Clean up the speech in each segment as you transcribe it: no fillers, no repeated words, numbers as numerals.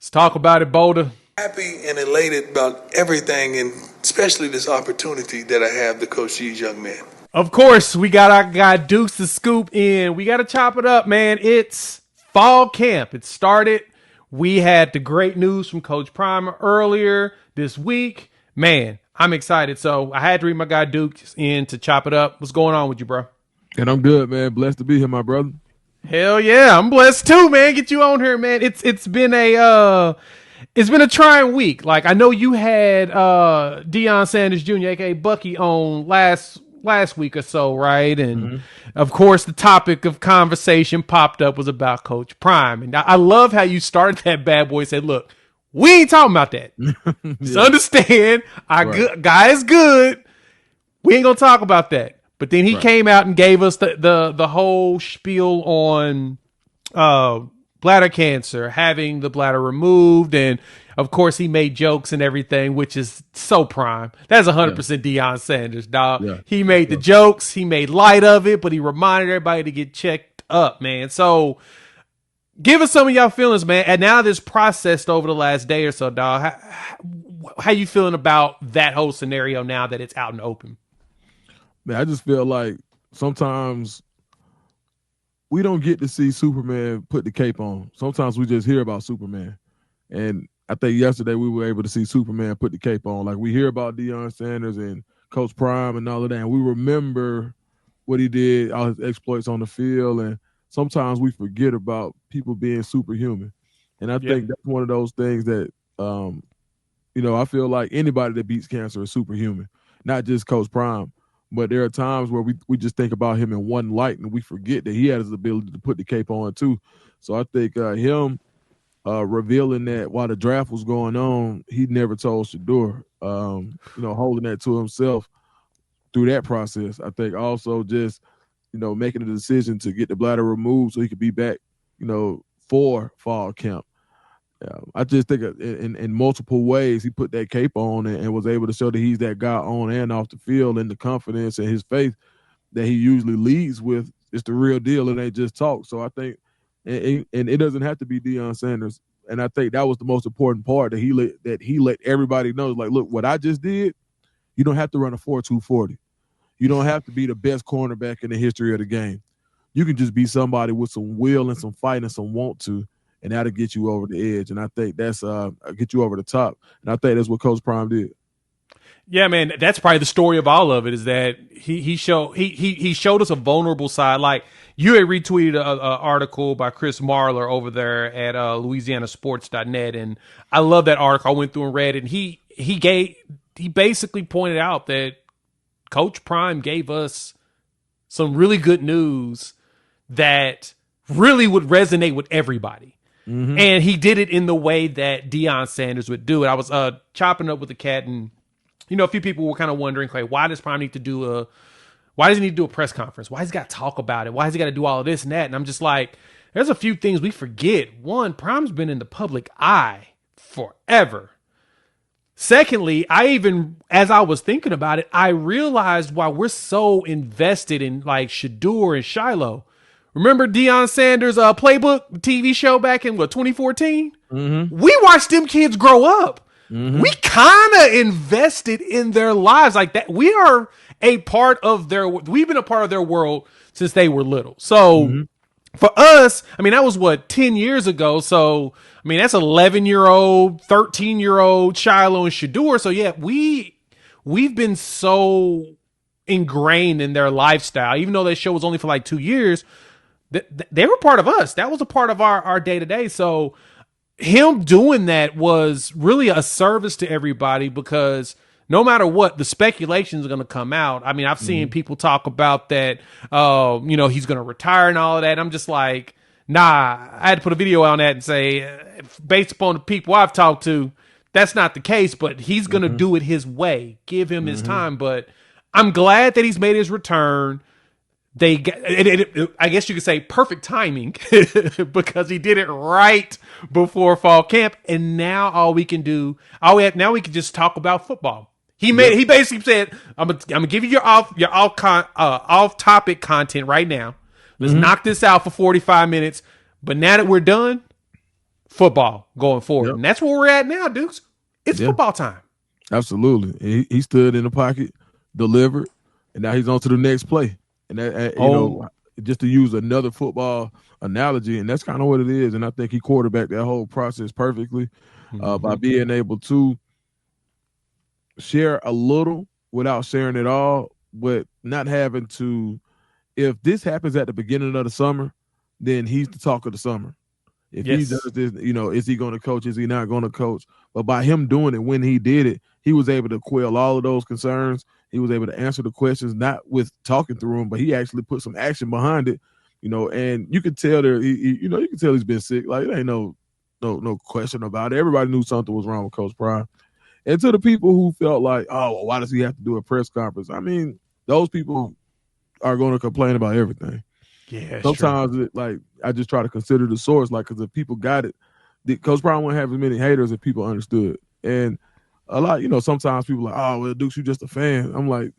Let's talk about it, Boulder. Happy and elated about everything, and especially this opportunity that I have to coach these young men. Of course, we got our guy Dukes to scoop in. We got to chop it up, man. It's fall camp. It started. We had the great news from Coach Prime earlier this week. Man, I'm excited. So I had to read my guy Dukes in to chop it up. What's going on with you, bro? And I'm good, man. Blessed to be here, my brother. Hell yeah, I'm blessed too, man. Get you on here, man. It's been a trying week. Like, I know you had Deion Sanders Jr., aka Bucky, on last week or so, right? And of course, the topic of conversation popped up was about Coach Prime. And I love how you started that bad boy. Said, "Look, we ain't talking about that. Just understand, our guy is good. We ain't gonna talk about that." But then he came out and gave us the whole spiel on bladder cancer, having the bladder removed, and of course he made jokes and everything, which is so Prime. That's 100% Deion Sanders, dog. Yeah. He made the jokes, he made light of it, but he reminded everybody to get checked up, man. So give us some of y'all feelings, man. And now this processed over the last day or so, dog. How you feeling about that whole scenario now that it's out in the open? Man, I just feel like sometimes we don't get to see Superman put the cape on. Sometimes we just hear about Superman. And I think yesterday we were able to see Superman put the cape on. Like, we hear about Deion Sanders and Coach Prime and all of that, and we remember what he did, all his exploits on the field, and sometimes we forget about people being superhuman. And I think that's one of those things that, I feel like anybody that beats cancer is superhuman, not just Coach Prime. But there are times where we just think about him in one light and we forget that he has the ability to put the cape on too. So I think him revealing that while the draft was going on, he never told Shador, holding that to himself through that process. I think also just, making a decision to get the bladder removed so he could be back, for fall camp. I just think in multiple ways he put that cape on and was able to show that he's that guy on and off the field, and the confidence and his faith that he usually leads with is the real deal. It ain't just talk. So I think, and it doesn't have to be Deion Sanders. And I think that was the most important part, that he let everybody know, like, look, what I just did, you don't have to run a 4.240. You don't have to be the best cornerback in the history of the game. You can just be somebody with some will and some fight and some want to, and that'll get you over the edge. And I think that's get you over the top. And I think that's what Coach Prime did. Yeah, man, that's probably the story of all of it, is that he showed us a vulnerable side. Like, you had retweeted an article by Chris Marler over there at LouisianaSports.net, and I love that article. I went through and read it, and he basically pointed out that Coach Prime gave us some really good news that really would resonate with everybody. Mm-hmm. And he did it in the way that Deion Sanders would do it. I was chopping up with the cat, and a few people were kind of wondering, like, why does Prime need to do why does he need to do a press conference? Why has he got to talk about it? Why has he got to do all of this and that? And I'm just like, there's a few things we forget. One, Prime's been in the public eye forever. Secondly, as I was thinking about it, I realized why we're so invested in, like, Shador and Shiloh. Remember Deion Sanders' Playbook TV show back in 2014? Mm-hmm. We watched them kids grow up. Mm-hmm. We kind of invested in their lives like that. We are we've been a part of their world since they were little. So for us, that was 10 years ago. So, that's 11-year-old, 13-year-old Shiloh and Shador. So yeah, we've been so ingrained in their lifestyle, even though that show was only for like 2 years. They were part of us. That was a part of our day-to-day. So him doing that was really a service to everybody, because no matter what, the speculation is going to come out. I've seen people talk about that, he's going to retire and all of that. I'm just like, nah, I had to put a video on that and say, based upon the people I've talked to, that's not the case, but he's going to do it his way. Give him his time. But I'm glad that he's made his return. I guess you could say perfect timing, because he did it right before fall camp. And now we can just talk about football. He basically said, I'm gonna give you your off topic content right now. Let's knock this out for 45 minutes. But now that we're done, football going forward. Yep. And that's where we're at now, Dukes. It's football time. Absolutely. He stood in the pocket, delivered, and now he's on to the next play. And that, you know, just to use another football analogy, and that's kind of what it is. And I think he quarterbacked that whole process perfectly by being able to share a little without sharing it all, but not having to. If this happens at the beginning of the summer, then he's the talk of the summer. If he does this, you know, is he going to coach? Is he not going to coach? But by him doing it when he did it, he was able to quell all of those concerns. He was able to answer the questions, not with talking through them, but he actually put some action behind it, you know. And you could tell there, you know, you can tell he's been sick. Like, there ain't no question about it. Everybody knew something was wrong with Coach Prime. And to the people who felt like, oh, well, why does he have to do a press conference? I mean, those people are going to complain about everything. Yeah, sometimes I just try to consider the source, like, because if people got it, Coach Brown wouldn't have as many haters if people understood. And a lot, you know, sometimes people are like, oh, well, Dukes, you just a fan. I'm like,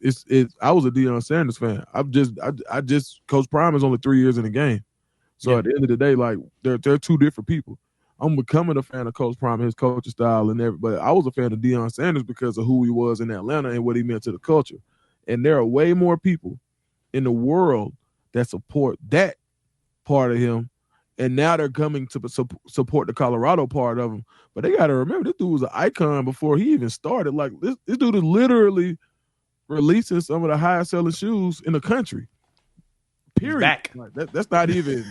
I was a Deion Sanders fan. I just Coach Prime is only 3 years in the game, so at the end of the day, like, they're two different people. I'm becoming a fan of Coach Prime and his coaching style and everything, but I was a fan of Deion Sanders because of who he was in Atlanta and what he meant to the culture. And there are way more people in the world that support that part of him, and now they're coming to support the Colorado part of him. But they got to remember, this dude was an icon before he even started. Like, this dude is literally releasing some of the highest selling shoes in the country. Period. Back. Like, that's not even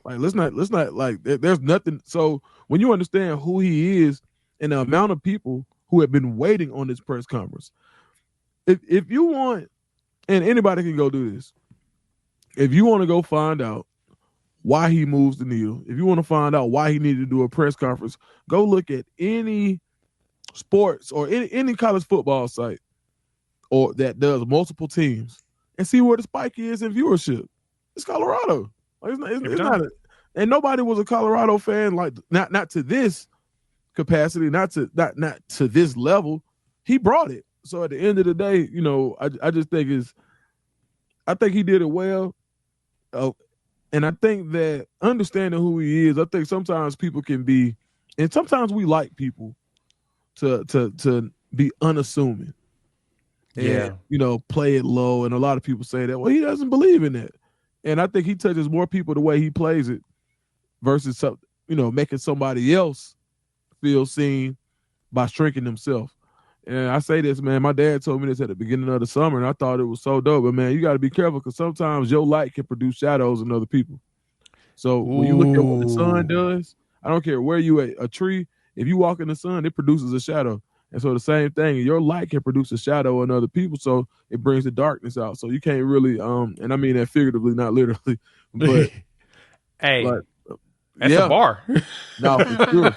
like, let's not like, there's nothing. So when you understand who he is and the amount of people who have been waiting on this press conference, if you want, and anybody can go do this, if you want to go find out why he moves the needle, if you want to find out why he needed to do a press conference, go look at any sports or any college football site or that does multiple teams and see where the spike is in viewership. It's Colorado. Like, it's not and nobody was a Colorado fan, like, not to this capacity, not to this level. He brought it. So at the end of the day, you know, I just think I think he did it well. And I think that understanding who he is, I think sometimes people can be, and sometimes we like people to be unassuming. And, you know, play it low. And a lot of people say that, well, he doesn't believe in that. And I think he touches more people the way he plays it versus, you know, making somebody else feel seen by shrinking himself. And I say this, man, my dad told me this at the beginning of the summer, and I thought it was so dope. But, man, you got to be careful because sometimes your light can produce shadows in other people. So when you look at what the sun does, I don't care where you at, a tree, if you walk in the sun, it produces a shadow. And so the same thing, your light can produce a shadow in other people, so it brings the darkness out. So you can't really, and I mean that figuratively, not literally, but hey, like, that's a bar. No, for sure.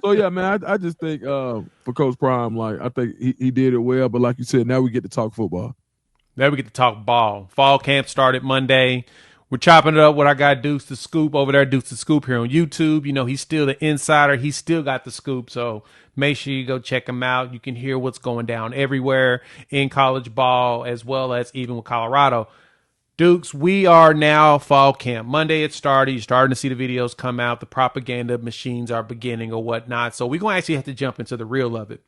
So yeah, man, I just think for Coach Prime, like, I think he did it well. But like you said, now we get to talk football. Now we get to talk ball. Fall camp started Monday. We're chopping it up with our guy Dukes the Scoop over there, Dukes the Scoop here on YouTube. You know, he's still the insider. He's still got the scoop. So make sure you go check him out. You can hear what's going down everywhere in college ball, as well as even with Colorado. Dukes, we are now fall camp. Monday it started. You're starting to see the videos come out. The propaganda machines are beginning or whatnot. So we're going to actually have to jump into the real of it.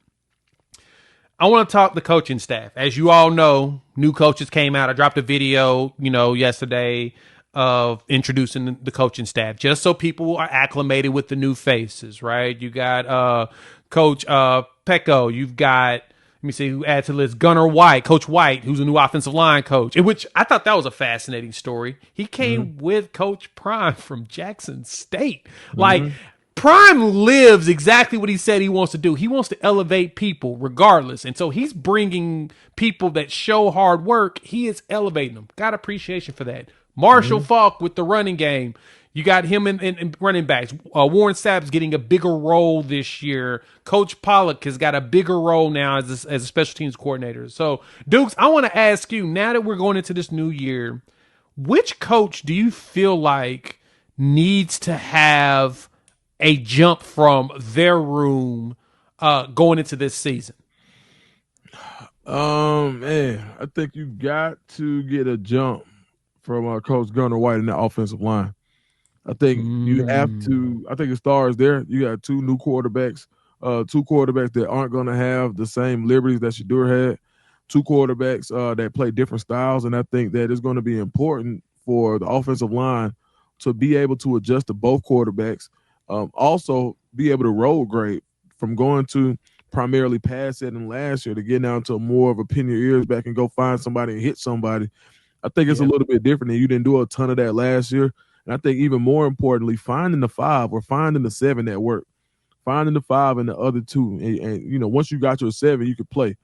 I want to talk the coaching staff. As you all know, new coaches came out. I dropped a video, you know, yesterday of introducing the coaching staff, just so people are acclimated with the new faces, right? You got Coach Pecco. You've got, let me see who adds to the list, Gunnar White, Coach White, who's a new offensive line coach, in which I thought that was a fascinating story. He came with Coach Prime from Jackson State. Like, Prime lives exactly what he said he wants to do. He wants to elevate people regardless. And so he's bringing people that show hard work. He is elevating them. Got appreciation for that. Marshall Faulk with the running game. You got him in running backs. Warren Sapp's getting a bigger role this year. Coach Pollock has got a bigger role now as a special teams coordinator. So, Dukes, I want to ask you, now that we're going into this new year, which coach do you feel like needs to have a jump from their room going into this season? Man, I think you got to get a jump from Coach Gunnar White in the offensive line. I think you have to. I think it starts there. You got two quarterbacks that aren't going to have the same liberties that Shador had. Two quarterbacks that play different styles, and I think that it's going to be important for the offensive line to be able to adjust to both quarterbacks. Also, be able to roll grade from going to primarily pass setting last year to get down to more of a pin your ears back and go find somebody and hit somebody. I think it's a little bit different, and you didn't do a ton of that last year. And I think even more importantly, finding the 5 or finding the 7 that work, finding the 5 and the other 2. And once you got your 7, you could play.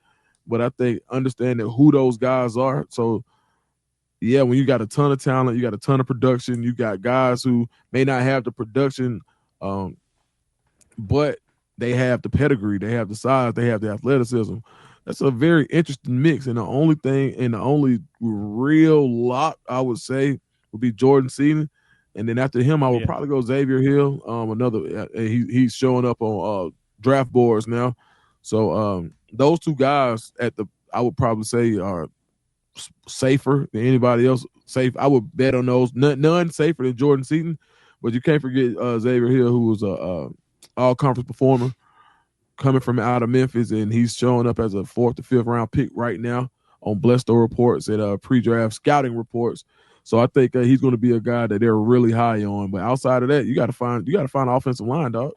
But I think understanding who those guys are. So, yeah, when you got a ton of talent, you got a ton of production, you got guys who may not have the production, but they have the pedigree, they have the size, they have the athleticism. That's a very interesting mix. And the only real lock I would say would be Jordan Seaton. And then after him, I would probably go Xavier Hill. He's showing up on draft boards now. So those two guys I would probably say are safer than anybody else. Safe. I would bet on those. None safer than Jordan Seaton, but you can't forget Xavier Hill, who was a all-conference performer coming from out of Memphis, and he's showing up as a 4th to 5th round pick right now on Blesto reports and pre-draft scouting reports. So I think he's going to be a guy that they're really high on. But outside of that, you got to find an offensive line, dog.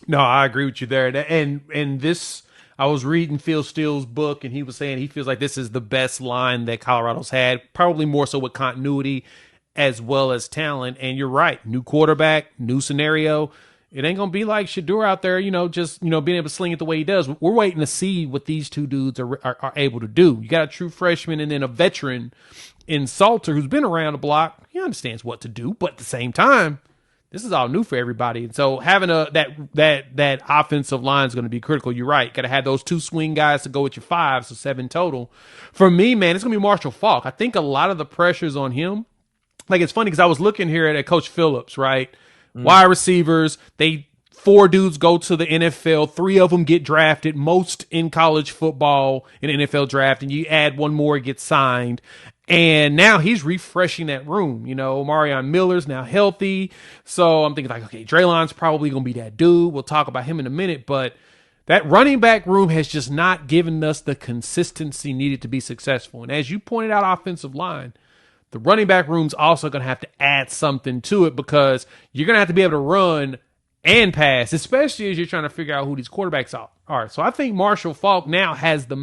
No, I agree with you there. And this, I was reading Phil Steele's book, and he was saying he feels like this is the best line that Colorado's had, probably more so with continuity as well as talent. And you're right, new quarterback, new scenario. It ain't going to be like Shador out there, just being able to sling it the way he does. We're waiting to see what these two dudes are able to do. You got a true freshman and then a veteran in Salter who's been around the block. He understands what to do, but at the same time, this is all new for everybody. And so having that offensive line is going to be critical. You're right. Got to have those 2 swing guys to go with your 5, so 7 total. For me, man, it's going to be Marshall Faulk. I think a lot of the pressure's on him. Like, it's funny because I was looking here at Coach Phillips, right? Wide receivers, 4 dudes go to the NFL. 3 of them get drafted, most in college football in NFL draft, and you add 1 more, gets signed. And now he's refreshing that room. Marion Miller's now healthy. So I'm thinking like, okay, Draylon's probably going to be that dude. We'll talk about him in a minute. But that running back room has just not given us the consistency needed to be successful. And as you pointed out, offensive line, the running back room's also going to have to add something to it because you're going to have to be able to run and pass, especially as you're trying to figure out who these quarterbacks are. So I think Marshall Faulk now has the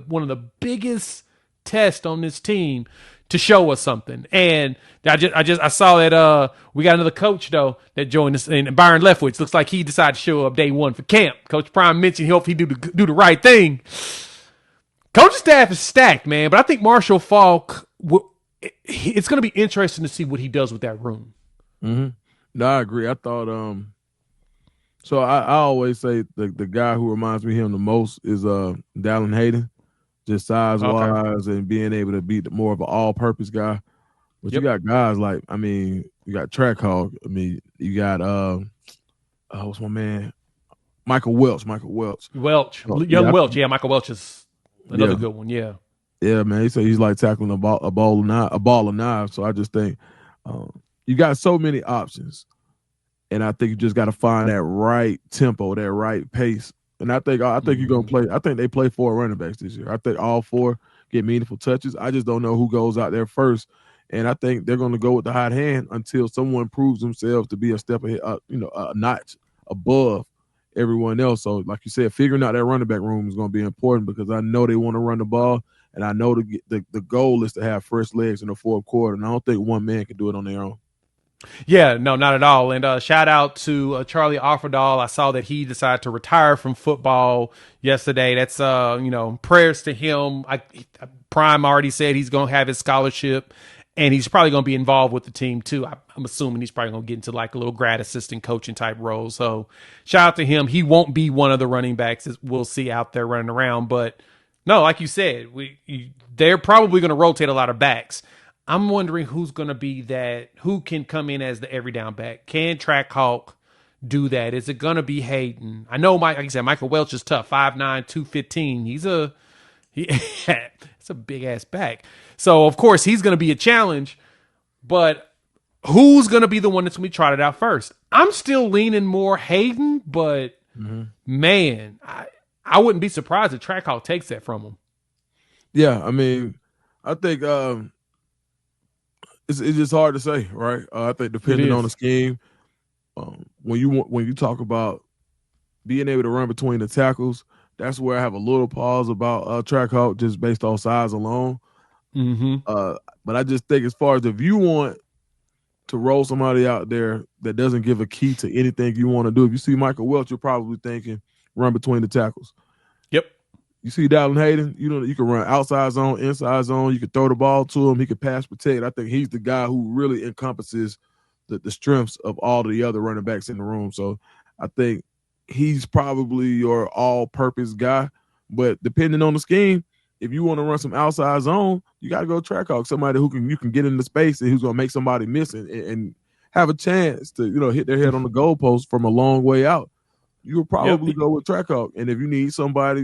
one of the biggest tests on this team to show us something. And I saw that we got another coach though that joined us, and Byron Leftwich looks like he decided to show up day 1 for camp. Coach Prime mentioned he hoped he do the right thing. Coaching staff is stacked, man, but I think Marshall Faulk, it's going to be interesting to see what he does with that room. Mm-hmm. No, I agree. I thought so I always say the guy who reminds me of him the most is Dallin Hayden, just size-wise and being able to be more of an all-purpose guy. But you got guys like, you got Track Hog. You got what's my man? Michael Welch. Welch. Welch. Yeah, Michael Welch is another good one. Yeah. Yeah, man. He said he's like tackling a ball of knives. So I just think you got so many options. And I think you just got to find that right tempo, that right pace. And I think you're gonna play. I think they play 4 running backs this year. I think all 4 get meaningful touches. I just don't know who goes out there first. And I think they're gonna go with the hot hand until someone proves themselves to be a step ahead, a notch above everyone else. So, like you said, figuring out that running back room is gonna be important because I know they want to run the ball, and I know the goal is to have fresh legs in the 4th quarter. And I don't think one man can do it on their own. Yeah, no, not at all. And shout out to Charlie Offerdahl. I saw that he decided to retire from football yesterday. That's prayers to him. Prime already said he's going to have his scholarship, and he's probably going to be involved with the team too. I'm assuming he's probably going to get into like a little grad assistant coaching type role. So shout out to him. He won't be one of the running backs we'll see out there running around. But no, like you said, they're probably going to rotate a lot of backs. I'm wondering who's going to be who can come in as the every down back. Can Track Hawk do that? Is it going to be Hayden? I know, like I said, Michael Welch is tough, 5'9", 215. It's a big ass back. So of course he's going to be a challenge, but who's going to be the one that's going to be trotted out first? I'm still leaning more Hayden, but man, I wouldn't be surprised if Trackhawk takes that from him. Yeah, I mean, I think it's just hard to say, right? I think depending on the scheme, when you talk about being able to run between the tackles, that's where I have a little pause about Trackhawk just based on size alone. But I just think as far as if you want to roll somebody out there that doesn't give a key to anything you want to do, if you see Michael Welch, you're probably thinking run between the tackles. Yep. You see Dalvin Hayden, you can run outside zone, inside zone. You can throw the ball to him. He can pass protect. I think he's the guy who really encompasses the strengths of all the other running backs in the room. So I think he's probably your all-purpose guy. But depending on the scheme, if you want to run some outside zone, you got to go Trackhawk, somebody you can get into space and who's going to make somebody miss and have a chance to hit their head on the goalpost from a long way out. You would probably go with Trackhawk. And if you need somebody,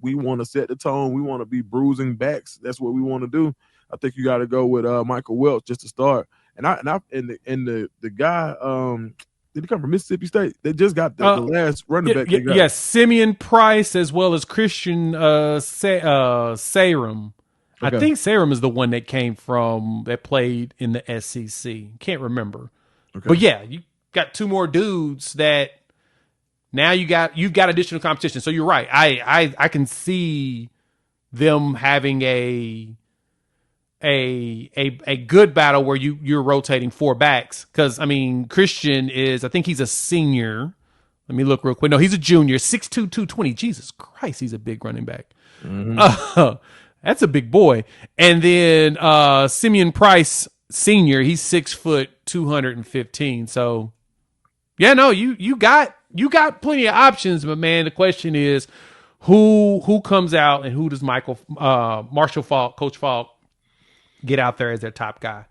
we want to set the tone. We want to be bruising backs. That's what we want to do. I think you got to go with Michael Welch just to start. And the guy, did he come from Mississippi State? They just got the last running back. Yes, Simeon Price as well as Christian Sarum. Okay. I think Sarum is the one that played in the SEC. Can't remember. Okay. But yeah, you got two more dudes that now you've got additional competition. So you're right. I can see them having a good battle where you're rotating four backs. Because, I mean, Christian I think he's a senior. Let me look real quick. No, he's a junior, 6'2", 220. Jesus Christ, he's a big running back. That's a big boy. And then Simeon Price, senior, he's 6 foot, 215. So, yeah, no, you got plenty of options. But, man, the question is who comes out and who does Marshall Faulk, Coach Faulk, get out there as their top guy.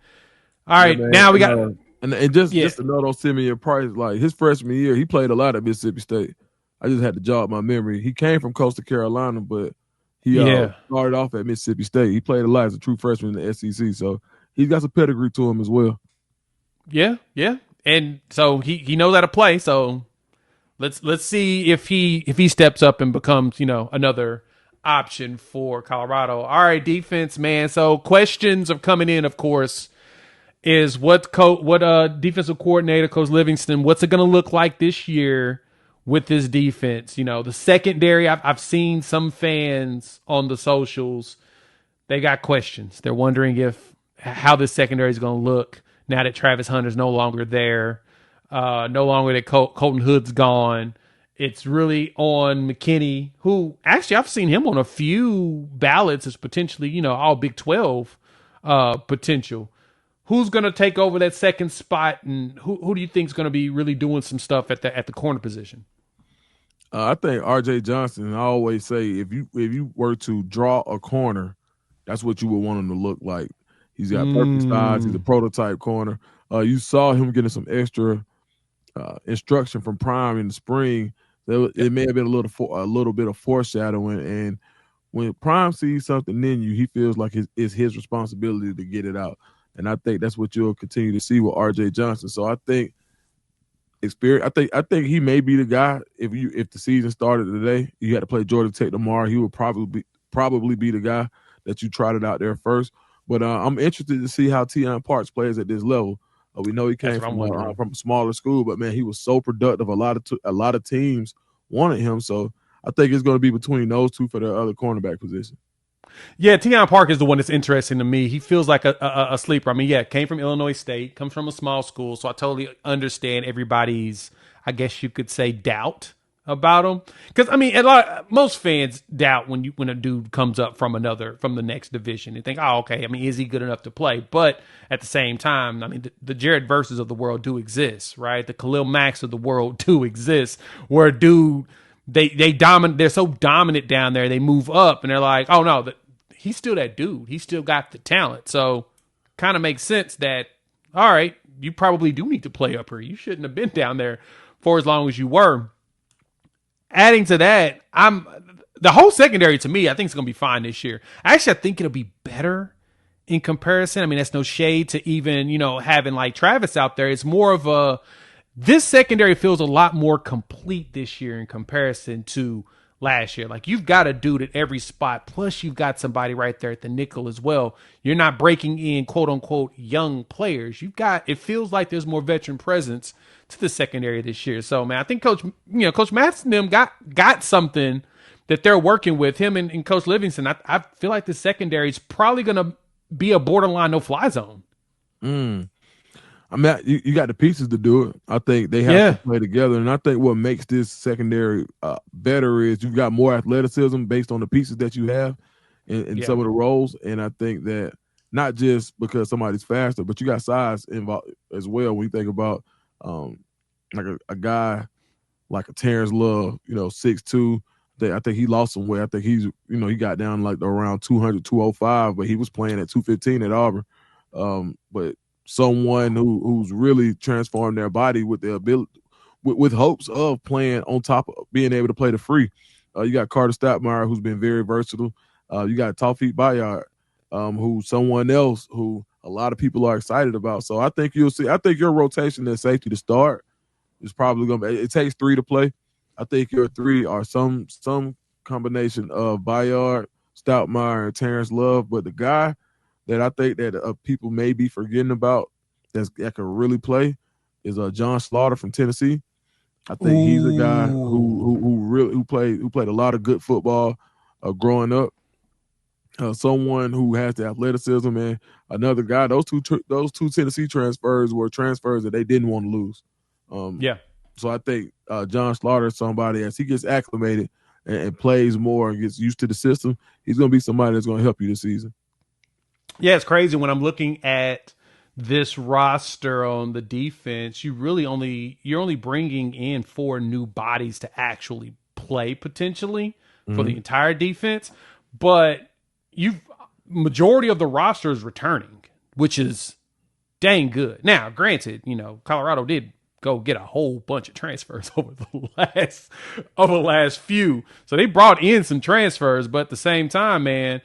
All right, now we got and just to note on Simeon Price, like his freshman year, he played a lot at Mississippi State. I just had to jog my memory. He came from Coastal Carolina, but he started off at Mississippi State. He played a lot as a true freshman in the SEC, so he's got some pedigree to him as well. Yeah, and so he knows how to play. So let's see if he steps up and becomes another option for Colorado. All right, defense, man. So questions are coming in, of course, is what defensive coordinator, Coach Livingston, what's it going to look like this year with this defense? The secondary, I've seen some fans on the socials, they got questions. They're wondering how this secondary is going to look now that Travis Hunter's no longer there, no longer that Colton Hood's gone. It's really on McKinney, who actually I've seen him on a few ballots as potentially, all Big 12 potential. Who's going to take over that second spot, and who do you think is going to be really doing some stuff at the corner position? I think R.J. Johnson. I always say if you were to draw a corner, that's what you would want him to look like. He's got perfect size. He's a prototype corner. You saw him getting some extra instruction from Prime in the spring. It may have been a little bit of foreshadowing, and when Prime sees something in you, he feels like it's his responsibility to get it out. And I think that's what you'll continue to see with R.J. Johnson. So I think experience. I think he may be the guy. If the season started today, you had to play Georgia Tech tomorrow, he would probably be the guy that you trotted out there first. But I'm interested to see how Deion Parks plays at this level. We know he came from a smaller school, but man, he was so productive. A lot of teams wanted him, so I think it's going to be between those two for their other cornerback position. Yeah, Deion Park is the one that's interesting to me. He feels like a sleeper. I mean, came from Illinois State, comes from a small school, so I totally understand everybody's, I guess you could say, doubt about him. Because I mean, most fans doubt when a dude comes up from the next division and think, oh, okay. I mean, is he good enough to play? But at the same time, I mean, the Jared Verses of the world do exist, right? The Khalil Macks of the world do exist, where a dude they're so dominant down there, they move up and they're like, oh no, he's still that dude. He's still got the talent. So kind of makes sense that, all right, you probably do need to play up here. You shouldn't have been down there for as long as you were. Adding to that, the whole secondary to me, I think it's going to be fine this year. Actually, I think it'll be better in comparison. I mean, that's no shade to even, having like Travis out there. It's more of this secondary feels a lot more complete this year in comparison to last year. Like, you've got a dude at every spot. Plus you've got somebody right there at the nickel as well. You're not breaking in quote unquote young players. It feels like there's more veteran presence to the secondary this year. So, man, I think Coach Mathis and them got something that they're working with, him and Coach Livingston. I feel like the secondary is probably going to be a borderline no-fly zone. I mean, you got the pieces to do it. I think they have to play together. And I think what makes this secondary better is you've got more athleticism based on the pieces that you have in some of the roles. And I think that not just because somebody's faster, but you got size involved as well. When you think about like a guy like a Terrence Love, 6'2". I think he lost some weight. I think he's, he got down like around 200, 205, but he was playing at 215 at Auburn. But someone who's really transformed their body with the ability, with hopes of playing on top of being able to play the free. You got Carter Stoudemire, who's been very versatile. You got Taufik Bayard, who's someone else who a lot of people are excited about. So I think you'll see. I think your rotation at safety to start is probably going to be. It takes 3 to play. I think your 3 are some combination of Bayard, Stoudemire, and Terrence Love. But the guy that I think that people may be forgetting about that can really play is John Slaughter from Tennessee. I think he's a guy who played a lot of good football growing up. Someone who has the athleticism, and another guy. Those two Tennessee transfers were transfers that they didn't want to lose. So I think John Slaughter is somebody, as he gets acclimated and plays more and gets used to the system, he's going to be somebody that's going to help you this season. Yeah, it's crazy when I'm looking at this roster on the defense. You're only bringing in 4 new bodies to actually play potentially for the entire defense, but majority of the roster is returning, which is dang good. Now, granted, Colorado did go get a whole bunch of transfers over the last few, so they brought in some transfers, but at the same time, man.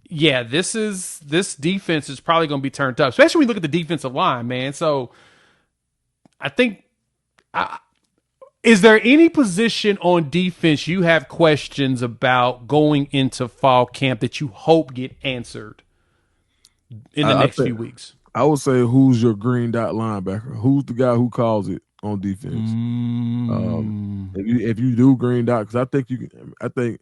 Yeah, this defense is probably going to be turned up, especially when you look at the defensive line, man. So I think, is there any position on defense you have questions about going into fall camp that you hope get answered in the next few weeks? I would say, who's your green dot linebacker? Who's the guy who calls it on defense? If you do green dot, because I think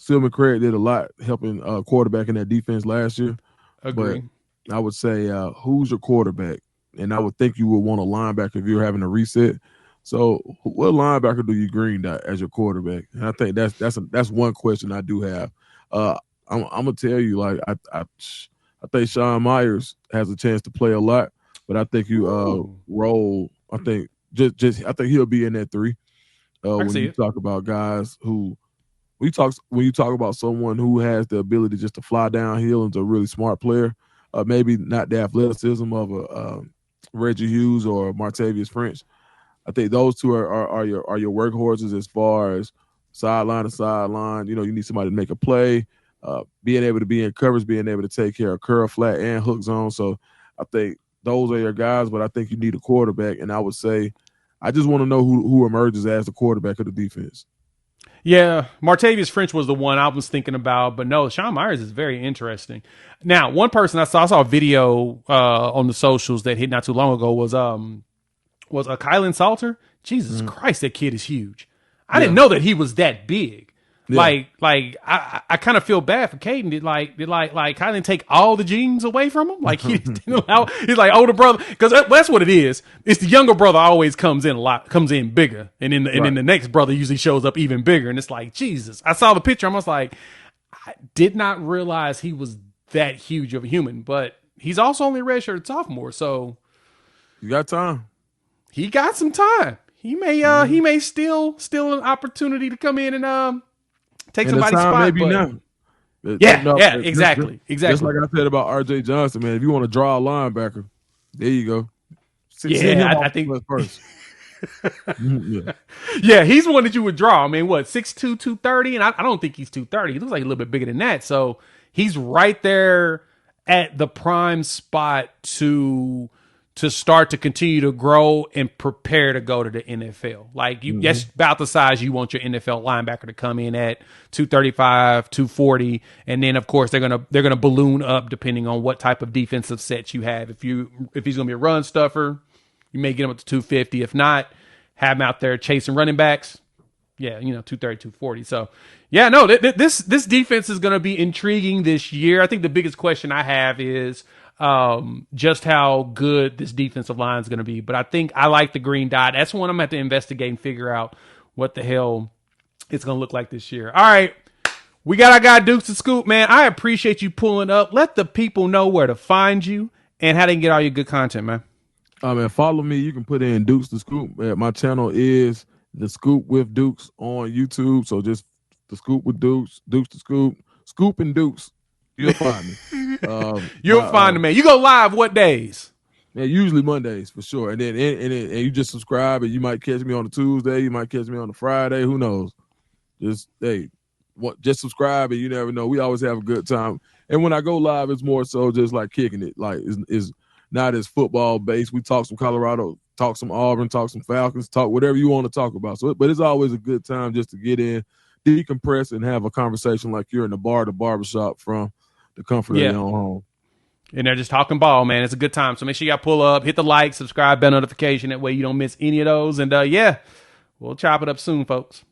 Sylvan Craig did a lot helping quarterback in that defense last year. Agree. But I would say, who's your quarterback? And I would think you would want a linebacker if you're having a reset. So what linebacker do you green dot as your quarterback? And I think that's one question I do have. I'm gonna tell you, like I think Sean Myers has a chance to play a lot, but I think you roll. I think I think he'll be in that 3. When you talk about guys who. When you talk about someone who has the ability just to fly downhill and is a really smart player, maybe not the athleticism of a Reggie Hughes or Martavius French, I think those two are your workhorses as far as sideline to sideline. You need somebody to make a play, being able to be in coverage, being able to take care of curl, flat, and hook zone. So I think those are your guys, but I think you need a quarterback. And I would say I just want to know who emerges as the quarterback of the defense. Yeah, Martavius French was the one I was thinking about, but no, Sean Myers is very interesting. Now, one person I saw a video on the socials that hit not too long ago was Kylan Salter. Jesus Christ, that kid is huge. I didn't know that he was that big. Yeah. I kind of feel bad for Caden. Did Kylan take all the genes away from him? Like he didn't allow. He's like older brother, because that's what it is. It's the younger brother always comes in bigger, and then the next brother usually shows up even bigger. And it's like, Jesus. I saw the picture. I was like, I did not realize he was that huge of a human. But he's also only a redshirt sophomore, so you got time. He got some time. He may still an opportunity to come in and take somebody's spot. Maybe not. Exactly. Just like I said about R.J. Johnson, man. If you want to draw a linebacker, there you go. I think first. Yeah, he's one that you would draw. I mean, what, 6'2", 230? And I don't think he's 230. He looks like a little bit bigger than that. So he's right there at the prime spot to start to continue to grow and prepare to go to the NFL. Like that's about the size you want your NFL linebacker to come in at, 235, 240, and then of course they're gonna balloon up depending on what type of defensive sets you have. If he's gonna be a run stuffer, you may get him up to 250. If not, have him out there chasing running backs. Yeah, 230, 240. So, yeah, no, this defense is going to be intriguing this year. I think the biggest question I have is just how good this defensive line is going to be. But I think I like the green dot. That's one I'm going to have to investigate and figure out what the hell it's going to look like this year. All right, we got our guy Dukes the Scoop, man. I appreciate you pulling up. Let the people know where to find you and how they can get all your good content, man. Man, follow me. You can put in Dukes the Scoop. My channel is The Scoop with Dukes on YouTube. So just The Scoop with Dukes, Dukes the Scoop, Scoop and Dukes. You'll find me. You'll find me, man. You go live what days? Yeah, usually Mondays for sure. And then and you just subscribe, and you might catch me on a Tuesday. You might catch me on a Friday. Who knows? Just just subscribe, and you never know. We always have a good time. And when I go live, it's more so just like kicking it. Like is not as football based. We talk some Colorado, talk some Auburn, talk some Falcons, talk whatever you want to talk about. So, but it's always a good time just to get in, decompress, and have a conversation like you're in the barbershop from the comfort of your own home. And they're just talking ball, man. It's a good time. So make sure y'all pull up, hit the like, subscribe, bell notification. That way you don't miss any of those. And we'll chop it up soon, folks.